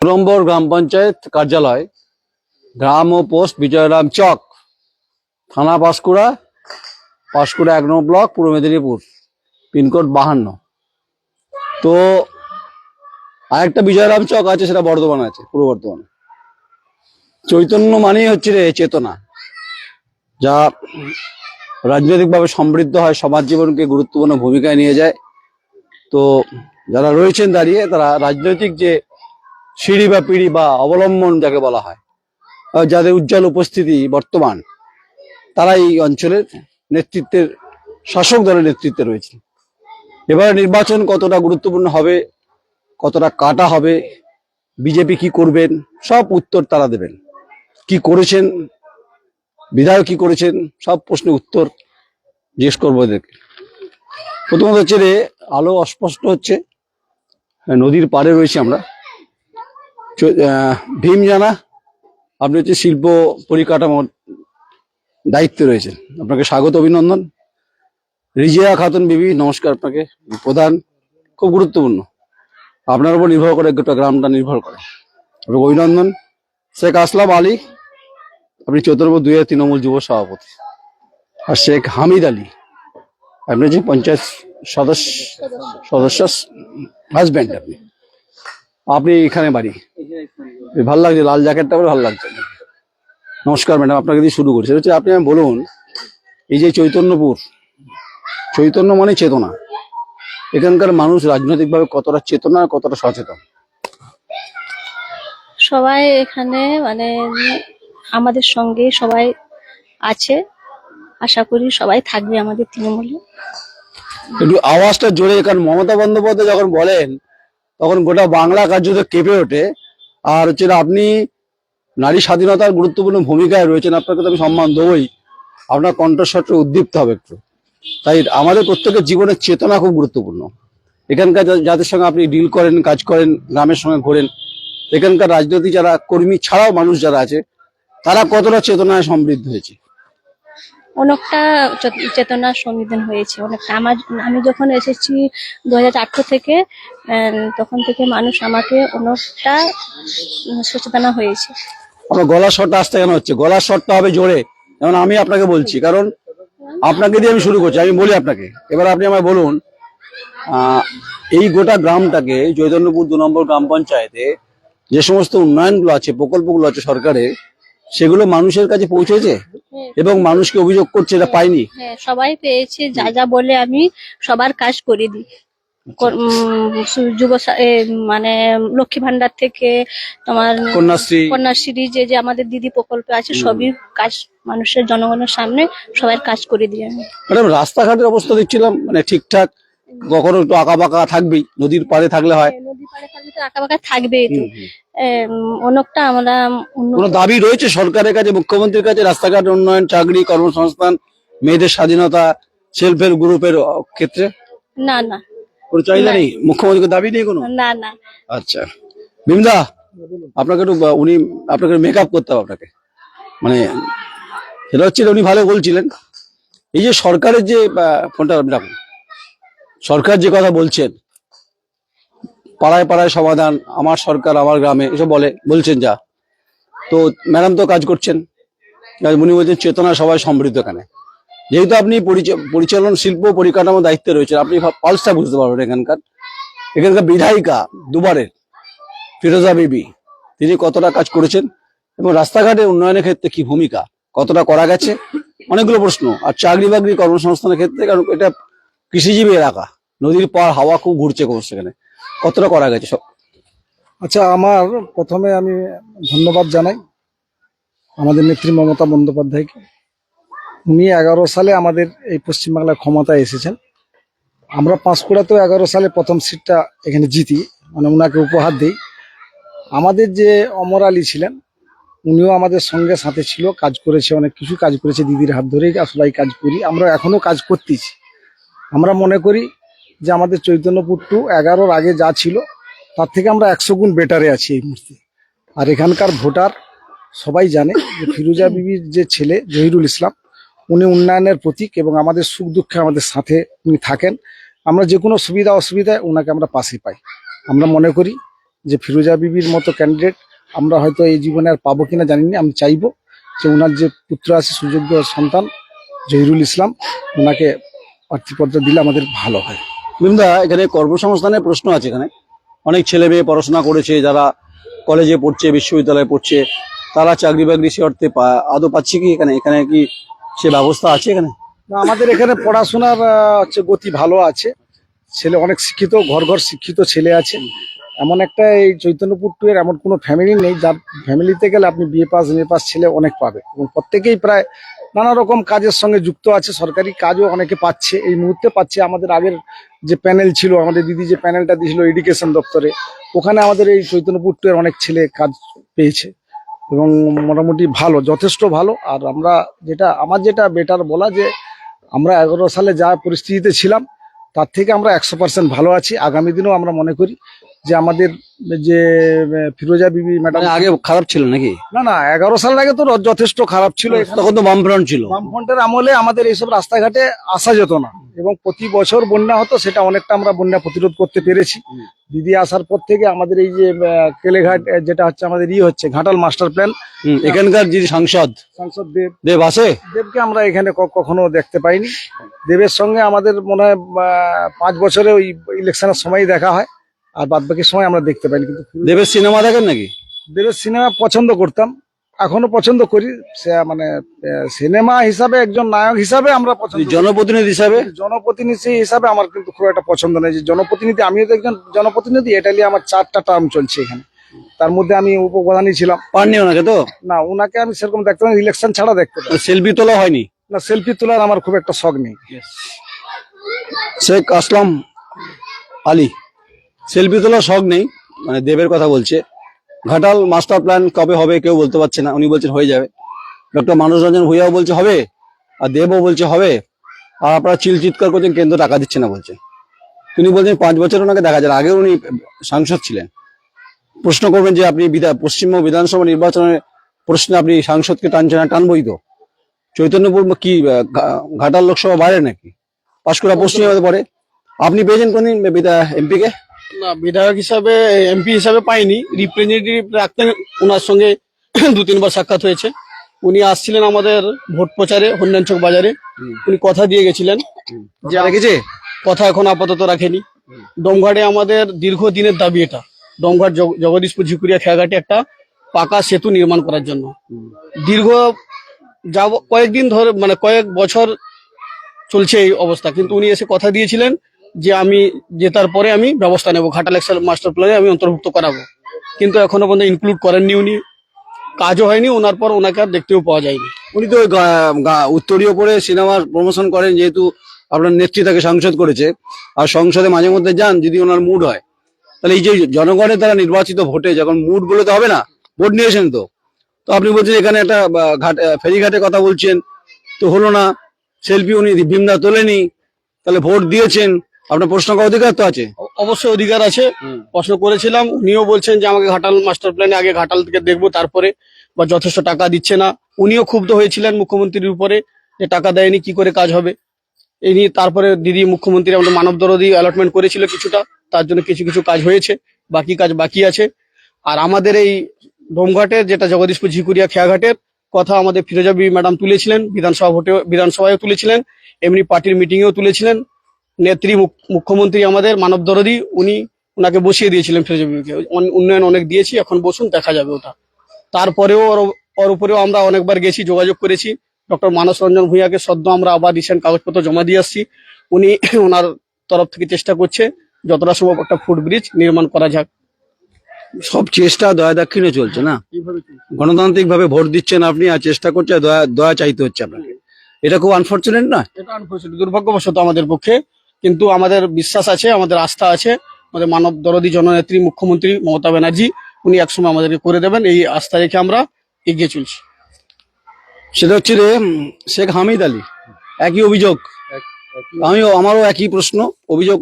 নম্বর গ্রাম পঞ্চায়েত কার্যালয়, গ্রাম ও পোস্ট বিজয়রাম চক, থানা পাঁশকুড়া, 1 ব্লক, পূর্ব মেদিনীপুর, পিনকোড 52। তো আরেকটা বিজয়রাম চক আছে, সেটা বর্ধমান আছে, পূর্ব বর্ধমানে। চৈতন্য মানেই হচ্ছে চেতনা, যা রাজনৈতিকভাবে সমৃদ্ধ হয়, সমাজ জীবনকে গুরুত্বপূর্ণ ভূমিকায় নিয়ে যায়। তো যারা রয়েছেন দাঁড়িয়ে, তারা রাজনৈতিক যে সিঁড়ি বা পিঁড়ি বা অবলম্বন যাকে বলা হয়, যাদের উজ্জ্বল উপস্থিতি বর্তমান, তারা এই অঞ্চলের নেতৃত্বের, শাসক দলের নেতৃত্বে রয়েছে। এবারে নির্বাচন কতটা গুরুত্বপূর্ণ হবে, কতটা কাটা হবে, বিজেপি কি করবেন, সব উত্তর তারা দেবেন। কি করেছেন বিধায়ক, কি করেছেন, সব প্রশ্নের উত্তর জিজ্ঞেস করবো এদেরকে। প্রথমত হচ্ছে আলো অস্পষ্ট হচ্ছে, নদীর পাড়ে রয়েছি আমরা। ভীম জানা, আপনি হচ্ছে শিল্প পরিকাঠামোর দায়িত্বে রয়েছেন, আপনাকে স্বাগত, অভিনন্দন। রিজিয়া খাতুন বিবি, নমস্কার আপনাকে, প্রধান, খুব গুরুত্বপূর্ণ, আপনার উপর নির্ভর করে গোটা গ্রামটা নির্ভর করে, আপনাকে অভিনন্দন। শেখ আসলাম আলী, আপনি 14/2 তৃণমূল যুব সভাপতি। আর শেখ হামিদ আলী, আপনি হচ্ছে পঞ্চায়েত সদস্য হাজব্যান্ড। আপনি এখানে বাড়ি, ভালো লাগছে, লাল জ্যাকেটটা পরে ভালো লাগছে। নমস্কার ম্যাডাম, আপনাকে দিয়ে শুরু করছি। হচ্ছে আপনি বলুন, এই যে চৈতন্যপুর, চৈতন্য মানে চেতনা, এখানকার মানুষ রাজনৈতিকভাবে কতটা চেতনা, কতটা সচেতন? সবাই এখানে মানে আমাদের সঙ্গে সবাই আছে, আশা করি সবাই থাকবে আমাদের তৃণমূলে। একটু আওয়াজটা জোরে, কারণ মমতা বন্দ্যোপাধ্যায় যখন বলেন তখন গোটা বাংলা কার্যত কেঁপে ওঠে। আর হচ্ছে আপনি নারী স্বাধীনতার গুরুত্বপূর্ণ ভূমিকায় রয়েছেন, আপনাকে তো আমি সম্মান দেবই, আপনার কণ্ঠস্বরটা উদ্দীপ্ত হবে একটু। তাই আমাদের প্রত্যেকের জীবনের চেতনা খুব গুরুত্বপূর্ণ। এখানকার যাদের সঙ্গে আপনি ডিল করেন, কাজ করেন, গ্রামের সঙ্গে ঘোরেন, এখানকার রাজনৈতিক যারা কর্মী ছাড়াও মানুষ যারা আছে, তারা কতটা চেতনায় সমৃদ্ধ হয়েছে? অনেকটা চেতনা সংবিধান হয়েছে, অনেকটা। আমি যখন এসেছি 2018 থেকে, তখন থেকে মানুষ আমাকে অনেকটা সচেতনা হয়েছে। আমার গলার স্বরটা আসতে কেন হচ্ছে? গলার স্বরটা হবে জোরে, যেমন আমি আপনাকে বলছি, কারণ আপনাকে দিয়ে আমি শুরু করছি, আমি বলি আপনাকে। এবার আপনি আমায় বলুন, এই গোটা গ্রামটাকে, চৈতন্যপুর 2 নম্বর গ্রাম পঞ্চায়েতে যে সমস্ত উন্নয়নগুলো আছে, প্রকল্পগুলো আছে সরকারের, সেগুলো মানুষের কাছে পৌঁছেছে এবং মানুষকে অভিযোগ করছে এটা পাইনি? হ্যাঁ, সবাই পেয়েছে। যা যা বলে আমি সবার কাজ করে দিই। যুব মানে লক্ষ্মী ভান্ডার থেকে তোমার কন্যাশ্রী, যে আমাদের দিদি প্রকল্প আছে, সবই কাজ মানুষের, জনগণের সামনে সবাই কাজ করে দিই আমি। ম্যাডাম, রাস্তাঘাটের অবস্থা দেখছিলাম মানে ঠিকঠাক, কখনো একটু আঁকাবাঁকা থাকবেই, নদীর পাড়ে থাকলে হয়। নদীর পাড়ে থাকলে তো আঁকাবাঁকা থাকবেই তো। অনেকটা আমরা কোনো দাবি রয়েছে সরকারের কাছে, মুখ্যমন্ত্রীর কাছে, রাস্তাঘাট উন্নয়ন, চাকরি, কর্মসংস্থান, মেয়েদের স্বাধীনতা, সেলফ হেল্প গ্রুপের ক্ষেত্রে? না না, কোনো চাহিদা নেই, মুখ্যমন্ত্রীকে দাবি নেই কোনো? না না। আচ্ছা বিমদা, আপনাকে একটু আপনাকে মেকআপ করতে হবে আপনাকে, মানে সেটা হচ্ছে উনি ভালো বলছিলেন। এই যে সরকারের যে ফোনটা আপনি রাখুন, সরকার যে কথা বলছেন, পাড়ায় পাড়ায় সমাধান, আমার সরকার আমার গ্রামে, এসব বলছেন যা, তো ম্যাডাম তো কাজ করছেন, উনি বলছেন চেতনা সবাই সমৃদ্ধ। এখানে যেহেতু আপনি পরিচালন, শিল্প পরিকাঠামো দায়িত্বে রয়েছেন, আপনি পালসটা বুঝতে পারবেন। এখানকার বিধায়িকা দুবারের ফিরোজা বিবি, তিনি কতটা কাজ করেছেন এবং রাস্তাঘাটের উন্নয়নের ক্ষেত্রে কি ভূমিকা, কতটা করা গেছে, অনেকগুলো প্রশ্ন। আর চাকরি বাকরি, কর্মসংস্থানের ক্ষেত্রে, কারণ এটা কৃষিজীবী এলাকা, নদীর পাড়, হাওয়া খুব ঘুরছে সেখানে, কতটা করা গেছে সব? আচ্ছা, আমার প্রথমে আমি ধন্যবাদ জানাই আমাদের নেত্রী মমতা বন্দ্যোপাধ্যায়কে। উনি 11 সালে আমাদের এই পশ্চিমবাংলায় ক্ষমতায় এসেছেন। আমরা পাঁশকুড়াতেও 11 সালে প্রথম সিটটা এখানে জিতি, মানে ওনাকে উপহার দিই। আমাদের যে অমর আলী ছিলেন, উনিও আমাদের সঙ্গে সাথে ছিল, কাজ করেছে, অনেক কিছু কাজ করেছে, দিদির হাত ধরেই আসলে কাজ করি আমরা, এখনো কাজ করতেছি। আমরা মনে করি যে আমাদের চৈতন্যপুর 11-র আগে যা ছিল তার থেকে আমরা 100 গুণ বেটারে আছি এই মুহূর্তে। আর এখানকার ভোটার সবাই জানে যে ফিরোজা বিবির যে ছেলে জহিরুল ইসলাম, উনি উন্নয়নের প্রতীক এবং আমাদের সুখ দুঃখে আমাদের সাথে উনি থাকেন। আমরা যে কোনো সুবিধা অসুবিধায় ওনাকে আমরা পাশে পাই। আমরা মনে করি যে ফিরোজা বিবির মতো ক্যান্ডিডেট আমরা হয়তো এই জীবনে আর পাবো কিনা জানি না। আমি চাইবো যে ওনার যে পুত্র আছে সুযোগ্য সন্তান জহিরুল ইসলাম, ওনাকে প্রার্থীপত্র দিলে আমাদের ভালো হয়। বিমদা, এখানে কর্মসংস্থানের প্রশ্ন আছে। এখানে অনেক ছেলে মেয়ে পড়াশোনা করেছে, যারা কলেজে পড়ছে, বিশ্ববিদ্যালয়ে পড়ছে, তারা চাকরি বাকরি সে অর্থে আদৌ পাচ্ছে কি? এখানে এখানে কি সে ব্যবস্থা আছে এখানে? না, আমাদের এখানে পড়াশোনার হচ্ছে গতি ভালো আছে। ছেলে অনেক শিক্ষিত, ঘর ঘর শিক্ষিত ছেলে আছে। এমন একটা এই চৈতন্যপুর টু এর এমন কোনো ফ্যামিলি নেই যার ফ্যামিলিতে গেলে আপনি বিএ পাস এমএ পাস ছেলে অনেক পাবে, এবং প্রত্যেকেই প্রায় নানা রকম কাজের সঙ্গে যুক্ত আছে। সরকারি কাজও অনেকে পাচ্ছে, এই মুহূর্তে পাচ্ছে। আমাদের আগের যে প্যানেল ছিল, আমাদের দিদি যে প্যানেলটা দিয়েছিল এডুকেশন দপ্তরে, ওখানে আমাদের এই চৈতন্যপুর টু এর অনেক ছেলে কাজ পেয়েছে এবং মোটামুটি ভালো, যথেষ্ট ভালো। আর আমরা আমার যেটা বেটার বলা, যে আমরা 11 সালে যা পরিস্থিতিতে ছিলাম তার থেকে আমরা 100% ভালো আছি। আগামী দিনেও আমরা মনে করি যে আমাদের যে ফিরোজা বিবি ম্যাডাম মানে আগে খারাপ ছিল নাকি? না 11 সাল আগে তো যথেষ্ট খারাপ ছিল। তখন তো বামফ্রন্ট ছিল। বামফ্রন্টের আমলে আমাদের এইসব রাস্তাঘাটে আসা যেত না এবং প্রতি বছর বন্যা হতো, সেটা অনেকটা আমরা বন্যা প্রতিরোধ করতে পেরেছি। দিদি আসার পর থেকে আমাদের এই যে কেলেঘাট যেটা হচ্ছে আমাদের হচ্ছে ঘাটাল মাস্টার প্ল্যান, এখানকার যিনি সাংসদ দেব আছে, দেবকে আমরা এখানে কখনো দেখতে পাইনি। দেবের সঙ্গে আমাদের মনে হয় 5 বছরে ওই ইলেকশনের সময় দেখা হয়, আর বাদ বাকি সময় আমরা দেখতে পাইনি। কিন্তু দেবের সিনেমা দেখেন নাকি? দেবের সিনেমা পছন্দ করতাম, এখনো পছন্দ করি। সে মানে সিনেমা হিসাবে একজন নায়ক হিসাবে আমরা পছন্দ, জনপ্রতিনিধি হিসাবে আমার কিন্তু খুব একটা পছন্দ নেই। যে জনপ্রতিনিধি, আমিও তো একজন জনপ্রতিনিধি। এটা নিয়ে আমার 4টা টার্ম চলছে এখানে, তার মধ্যে আমি উপপ্রধানই ছিলাম। পাননি ওনাকে তো? না, ওনাকে আমি সেরকম দেখতে পাই, ইলেকশন ছাড়া দেখতে পাই। সেলফি তোলা হয়নি? না, সেলফি তোলার আমার খুব একটা শখ নেই। শেখ আসলাম আলী, সেলফি তোলার শখ নেই, মানে দেবের কথা বলছে। ঘাটাল মাস্টার প্ল্যান কবে হবে কেউ বলতে পারছে না, উনি বলছেন হয়ে যাবে। ডক্টর মানস রঞ্জন ভূঁইয়াও বলছে হবে, আর দেবও বলছে হবে। আর আপনারা চিৎকার করছেন কেন্দ্র টাকা দিচ্ছে না বলছে। তিনি বলছেন 5 বছর ওনাকে দেখা যায়, আগেও উনি সাংসদ ছিলেন। প্রশ্ন করবেন যে আপনি পশ্চিমবঙ্গ বিধানসভা নির্বাচনের প্রশ্নে আপনি সাংসদকে টানছেন না, টানবই তো। চৈতন্যপুর কি ঘাটাল লোকসভা বাইরে নাকি? পাঁশকুড়া পশ্চিমবঙ্গে পড়ে। আপনি পেয়েছেন কোনদিন এমপি কে? না, বিধায়ক হিসাবে এমপি হিসাবে পাইনি, রিপ্রেজেন্টেটিভ রাখতেন। ওনার সঙ্গে 2-3 বার সাক্ষাৎ হয়েছে। উনি আসছিলেন আমাদের ভোট প্রচারে হন্যানচক বাজারে, উনি কথা দিয়ে গেছিলেন যে রেখেছে, কথা এখন আপাতত রাখেনি। ডোমঘাটে আমাদের দীর্ঘদিনের দাবি এটা, ডোমঘাট জগদীশপুর ঝিকুরিয়া খেয়াঘাটে একটা পাকা সেতু নির্মাণ করার জন্য। দীর্ঘ কয়েকদিন ধরে, মানে কয়েক বছর চলছে এই অবস্থা, কিন্তু উনি এসে কথা দিয়েছিলেন যে আমি জেতার পরে আমি ব্যবস্থা নেব, ঘাটাল এক্সেল মাস্টার প্ল্যানে আমি অন্তর্ভুক্ত করাবো। কিন্তু এখনো পর্যন্ত ইনক্লুড করেননি উনি, কাজও হয়নি। ওনার পর ওনাকে আর দেখতেও পাওয়া যায়নি। উনি তো উত্তরীয় পরে সিনেমার প্রমোশন করেন, যেহেতু আপনার নেত্রী তাকে সাংসদ করেছে, আর সংসদে মাঝে মধ্যে যান যদি ওনার মুড হয়। তাহলে এই যে জনগণের দ্বারা নির্বাচিত ভোটে যখন মুড বলে তো হবে না, ভোট নিয়েছেন তো। তো আপনি বলছেন এখানে একটা ফেরিঘাটে কথা বলছেন, তো হলো না। সেলফি উনি ভীমদা তোলেনি, তাহলে ভোট দিয়েছেন, আপনার প্রশ্ন করার অধিকার তো আছে। অবশ্যই অধিকার আছে, প্রশ্ন করেছিলাম। উনিও বলছেন যে আমাকে ঘাটাল মাস্টার প্ল্যানে আগে ঘাটাল থেকে দেখবো তারপরে, বা যথেষ্ট টাকা দিচ্ছে না। উনিও ক্ষুব্ধ হয়েছিলেন মুখ্যমন্ত্রীর উপরে যে টাকা দেয়নি, কি করে কাজ হবে। এই নিয়ে তারপরে দিদি মুখ্যমন্ত্রী আমাদের মানব দরদি অ্যালটমেন্ট করেছিল কিছুটা, তার জন্য কিছু কিছু কাজ হয়েছে, বাকি কাজ বাকি আছে। আর আমাদের এই ডোমঘাটের যেটা জগদীশপুর ঝিকুরিয়া খেয়াঘাটের কথা আমাদের ফিরোজা বিবি ম্যাডাম তুলেছিলেন, বিধানসভায় তুলেছিলেন, এমনি পার্টির মিটিংয়েও তুলেছিলেন। নেত্রী মুখ্যমন্ত্রী আমাদের মানব দরদি, উনাকে বসিয়ে দিয়েছিলেন ফিরোজা বিবিকে। উন্নয়ন অনেক দিয়েছি, এখন বসুন, দেখা যাবে ওটা। তারপরেও ওর উপরেও আমরা অনেকবার গেছি, যোগাযোগ করেছি। ডক্টর মানস রঞ্জন ভূঁইয়াকে সদ্য আমরা আবার রিসেন্ট কাগজপত্র জমা দিয়ে আসছি। উনি ওনার তরফ থেকে চেষ্টা করছে যতটা সম্ভব একটা ফুটব্রিজ নির্মাণ করা যাক। সব চেষ্টা দয়া দাক্ষিণ্যে চলছে না, গণতান্ত্রিক ভাবে ভোট দিচ্ছেন আপনি, আর চেষ্টা করছে দয়া চাইতে হচ্ছে আপনাকে। এটা খুব আনফরচুনেট না? এটা আনফরচুনেট, দুর্ভাগ্যবশত আমাদের পক্ষে। কিন্তু আমাদের বিশ্বাস আছে, আমাদের আস্থা আছে, আমাদের মানব দরদি জননেত্রী মুখ্যমন্ত্রী মমতা ব্যানার্জি, উনি একসময় আমাদেরকে করে দেবেন, এই আস্থা রেখে আমরা এগিয়ে চলছি। সেটা হচ্ছে রে শেখ হামিদ আলী, একই অভিযোগ। আমারও একই প্রশ্ন, অভিযোগ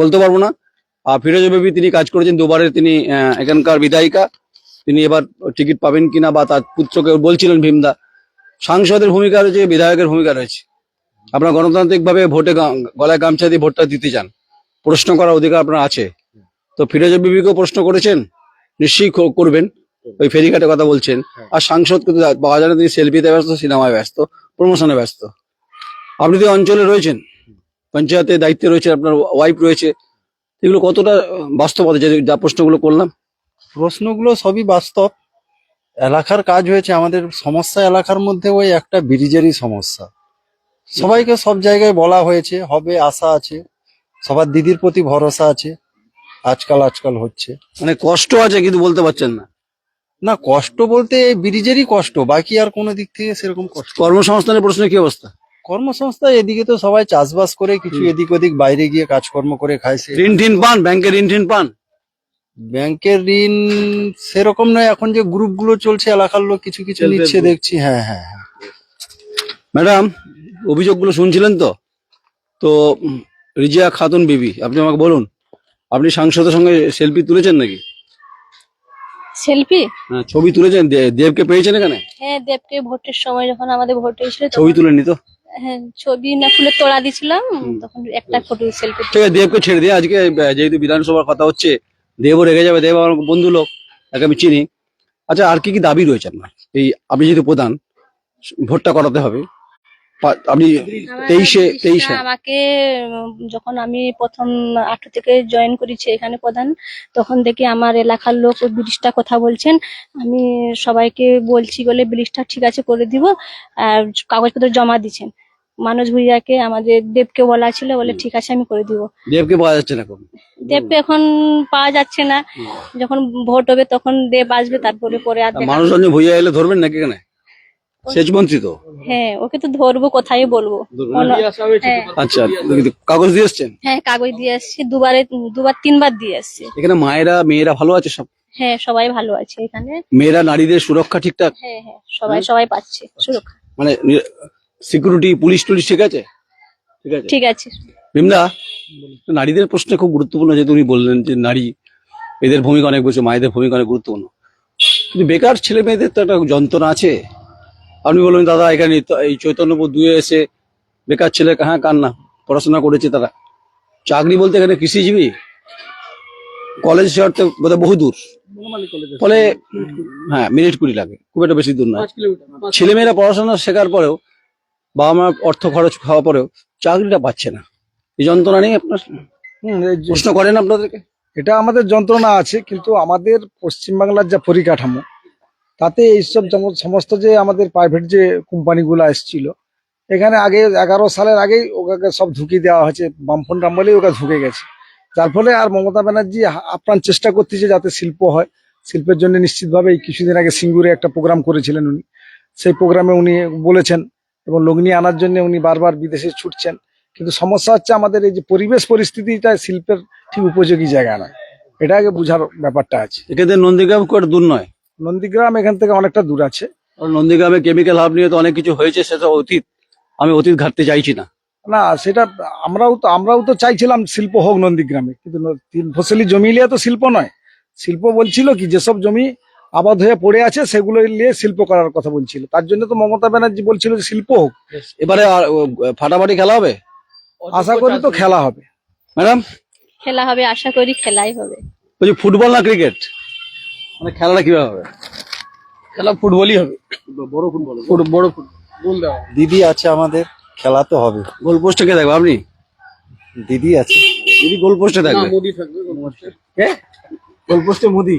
বলতে পারবো না। আর ফিরোজা বিবি তিনি কাজ করেছেন দুবারের, তিনি এখানকার বিধায়িকা, তিনি এবার টিকিট পাবেন কিনা, বা তার পুত্রকে বলছিলেন ভীমদা। সাংসদের ভূমিকা রয়েছে, বিধায়কের ভূমিকা রয়েছে। আপনার গণতান্ত্রিক ভাবে ভোটে গলায় গামছা দিয়ে ভোটটা দিতে চান, প্রশ্ন করার অধিকার আপনার আছে। তো তো ফিরোজা বিবিকেও প্রশ্ন করেছেন, নিশ্চয়ই করবেন, ওই ফেরিঘাটের কথা বলছেন। আর সাংসদ কিন্তু পাওয়া যায় না, তিনি সেলফিতে ব্যস্ত, সিনেমায় ব্যস্ত, প্রমোশনে ব্যস্ত। আপনি তো অঞ্চলে রয়েছেন, পঞ্চায়েতের দায়িত্বে রয়েছে, আপনার ওয়াইফ রয়েছে, এগুলো কতটা বাস্তবতা যা প্রশ্নগুলো করলাম? প্রশ্নগুলো সবই বাস্তব। এলাকার কাজ হয়েছে, আমাদের সমস্যা এলাকার মধ্যে ওই একটা ব্রিজেরই সমস্যা। সবাইকে সব জায়গায় বলা হয়েছে, হবে, আশা আছে, সবার দিদির প্রতি ভরসা আছে। আজকাল হচ্ছে মানে কষ্ট আছে কিন্তু বলতে পারছেন না। না, কষ্ট বলতে এই ব্রিজেরই কষ্ট, বাকি আর কোনো দিক থেকে সেরকম কষ্ট। কর্মসংস্থানের প্রশ্নে কি অবস্থা? কর্মসংস্থা এদিকে তো সবাই চাষবাস করে, কিছু এদিক ওদিক বাইরে গিয়ে কাজকর্ম করে খাইছে। ঋণ টিন পান, ব্যাংকের ঋণ টিন পান? ব্যাংকের ঋণ সেরকম নয়, এখন যে গ্রুপগুলো চলছে এলাকার লোক কিছু কিছু Self-help নিচ্ছে group। দেখছি। হ্যাঁ হ্যাঁ হ্যাঁ। ম্যাডাম, অভিযোগগুলো শুনছিলেন তো? তো রিজিয়া খাতুন বিবি, আপনি আমাকে বলুন, আপনি সাংসদের সঙ্গে সেলফি তুলেছেন নাকি? সেলফি? হ্যাঁ, ছবি তুলেছেন? দেবকে পেয়েছেন এখানে? হ্যাঁ, দেবকে ভোটের সময় যখন আমাদের ভোট হয়েছিল ছবি তুলেননি তো? হ্যাঁ, ছবি না, ফুলের তোড়া দিছিলাম, তখন একটা ফটো সেলফি। ঠিক আছে, দেবকে ছেড়ে দিয়ে আজকে যেহেতু বিধানসভার কথা হচ্ছে, দেবও রেগে যাবে, দেব আমার বন্ধু লোক, তাকে আমি চিনি। আচ্ছা, আর কি কি দাবি রয়েছে আপনার? এই আপনি যেহেতু প্রধান, ভোটটা করাতে হবে, আপনি তেইশে আমাকে যখন আমি প্রথম 18 থেকে জয়েন করেছি এখানে প্রধান, তখন থেকে আমার এলাকার লোক ওই ব্রিজটা কথা বলছেন। আমি সবাইকে বলছি বলে ব্রিজটা ঠিক আছে করে দিব, আর কাগজপত্র জমা দিচ্ছেন। মানুষ ভুইয়াকে, আমাদের দেবকে বলা ছিল, বলে ঠিক আছে আমি করে দিব। দেবকে পাওয়া যাচ্ছে না এখন? দেবকে এখন পাওয়া যাচ্ছে না, যখন ভোট হবে তখন দেব আসবে, তারপরে পরে আর দেখা যাবে। মানুষজন ভুইয়া এলে ধরবেন নাকি এখানে? সেচ মন্ত্রী তো। হ্যাঁ, ওকে তো ধরবো, কোথায় বলবো। হ্যাঁ আচ্ছা, কাগজ দিয়ে এসছেন? হ্যাঁ, কাগজ দিয়ে আসছি, দুবার তিনবার দিয়ে আসছি। এখানে মায়েরা মেয়েরা ভালো আছে সব? হ্যাঁ, সবাই ভালো আছে এখানে। মেয়েরা নারীদের সুরক্ষা ঠিকঠাক? হ্যাঁ হ্যাঁ, সবাই পাচ্ছে সুরক্ষা। মানে সিকিউরিটি, পুলিশ টুলিশ ঠিক আছে? ঠিক আছে, ঠিক আছে। বিমলা, নারীদের প্রশ্ন খুব গুরুত্বপূর্ণ, যেহেতু উনি বললেন যে নারী, এদের ভূমিকা অনেক বেশি, মায়েদের ভূমিকা অনেক গুরুত্বপূর্ণ। কিন্তু বেকার ছেলে মেয়েদের তো একটা যন্ত্রণা আছে। আপনি বলবেন দাদা এখানে এই চৈতন্যপুর 2 এসে বেকার ছেলে কার না পড়াশোনা করেছে তারা, চাকরি বলতে এখানে কৃষিজীবী, কলেজ শহরতে বোধহয় বহু দূর, ফলে হ্যাঁ মিনিট 20 লাগে, খুব একটা বেশি দূর নয়। ছেলেমেয়েরা পড়াশোনা শেখার পরেও, বাবা মার অর্থ খরচ খাওয়া পরেও চাকরিটা পাচ্ছে না। এই যন্ত্রণা নেই আপনার? এই যে- প্রশ্ন করেন আপনাদেরকে? এটা আমাদের যন্ত্রণা আছে, কিন্তু আমাদের পশ্চিমবাংলার যা পরিকাঠামো, তাতে এইসব সমস্ত যে আমাদের প্রাইভেট যে কোম্পানিগুলো এসেছিল, এখানে আগে 11 সালের আগেই ওকে সব ঢুকিয়ে দেওয়া হয়েছে, বামফ্রন্ট আমলেই ওকে ঢুকে গেছে। যার ফলে আর মমতা ব্যানার্জি আপ্রাণ চেষ্টা করতেছে যাতে শিল্প হয়। শিল্পের জন্য নিশ্চিতভাবে এই কিছুদিন আগে সিঙ্গুরে একটা প্রোগ্রাম করেছিলেন উনি, সেই প্রোগ্রামে উনি বলেছেন, এবং লগ্নি আনার জন্য উনি বারবার বিদেশে ছুটছেন। কিন্তু সমস্যা হচ্ছে আমাদের এই যে পরিবেশ পরিস্থিতিটা শিল্পের ঠিক উপযোগী জায়গা নয়, এটা আগে বুঝার ব্যাপারটা আছে। এখানে নন্দীগ্রাম খুব একটা দূর নয়। নন্দীগ্রাম এখান থেকে অনেকটা দূর আছে। আর নন্দীগ্রামে কেমিক্যাল হাব নিয়ে তো অনেক কিছু হয়েছে, সেটা অতীত, আমি অতীত ঘাটতে চাইছি না। না, সেটা আমরাও তো চাইছিলাম শিল্প হোক নন্দীগ্রামে, কিন্তু 3 ফসলি জমি নিয়ে তো শিল্প নয়। শিল্প বলছিল কি, যেসব জমি আবাদ হয়ে পড়ে আছে সেগুলো নিয়ে শিল্প করার কথা বলছিল। তার জন্য তো মমতা ব্যানার্জি বলছিল যে শিল্প হোক। এবারে আর ফাটাফাটি খেলা হবে? আশা করি তো খেলা হবে। ম্যাডাম, খেলা হবে, আশা করি খেলাই হবে। বলছি ফুটবল না ক্রিকেট, মানে খেলাটা কিভাবে হবে? খেলা ফুটবলই হবে, বড় ফুটবল, বড় ফুটবল দেওয়া। দিদি আছে আমাদের, খেলা তো হবে। গোল পোস্টে কে থাকবে? আপনি? দিদি আছে। দিদি গোল পোস্টে থাকবে? মোদি থাকবে গোলপোস্টে। গোল পোস্টে মোদি।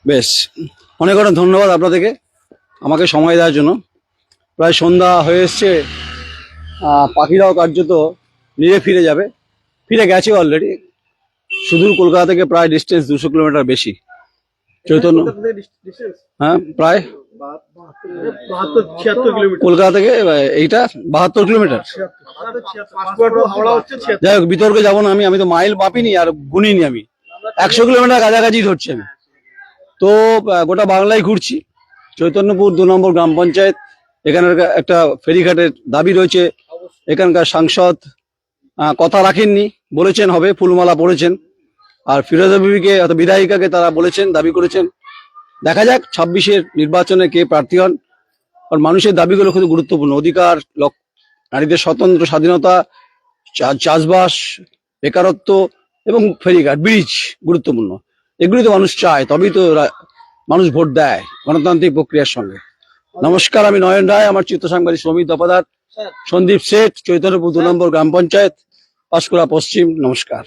বেশ, অনেক অনেক ধন্যবাদ আপনাদেরকে আমাকে সময় দেওয়ার জন্য। প্রায় সন্ধ্যা হয়ে এসছে, পাখিরাও কার্যত নিয়ে ফিরে যাবে, ফিরে গেছে অলরেডি। সুদূর কলকাতা থেকে প্রায় ডিস্টেন্স 200 কিলোমিটার বেশি। চৈতন্য, হ্যাঁ প্রায় 76 কিলোমিটার। কলকাতা থেকে এইটা 72 কিলোমিটার। হাওড়া হচ্ছে 76। যাই হোক, বিতর্কে যাবো না, আমি তো মাইল মাপিনি আর গুনিনি, আমি 100 কিলোমিটার কাছাকাছি ধরছি আমি। তো গোটা বাংলায় ঘুরছি। চৈতন্যপুর 2 নম্বর গ্রাম পঞ্চায়েত, এখানের একটা ফেরিঘাটের দাবি রয়েছে। এখানকার সাংসদ কথা রাখেননি, বলেছেন হবে, ফুলমালা পড়েছেন। আর ফিরোজা বিবিকে অর্থাৎ বিধায়িকাকে তারা বলেছেন, দাবি করেছেন। দেখা যাক 26-এর নির্বাচনে কে প্রার্থী হন। আর মানুষের দাবিগুলো খুব গুরুত্বপূর্ণ, অধিকার, নারীদের স্বতন্ত্র স্বাধীনতা, চাষবাস, বেকারত্ব, এবং ফেরিঘাট, ব্রিজ গুরুত্বপূর্ণ। এগুলি তো মানুষ চায়, তবেই তো মানুষ ভোট দেয় গণতান্ত্রিক প্রক্রিয়ার সঙ্গে। নমস্কার, আমি নয়ন রায়, আমার চিত্র সাংবাদিক শ্রমিক দফাদার, সন্দীপ শেঠ, চৈতন্যপুর 2 নম্বর গ্রাম পঞ্চায়েত, পাঁশকুড়া পশ্চিম। নমস্কার।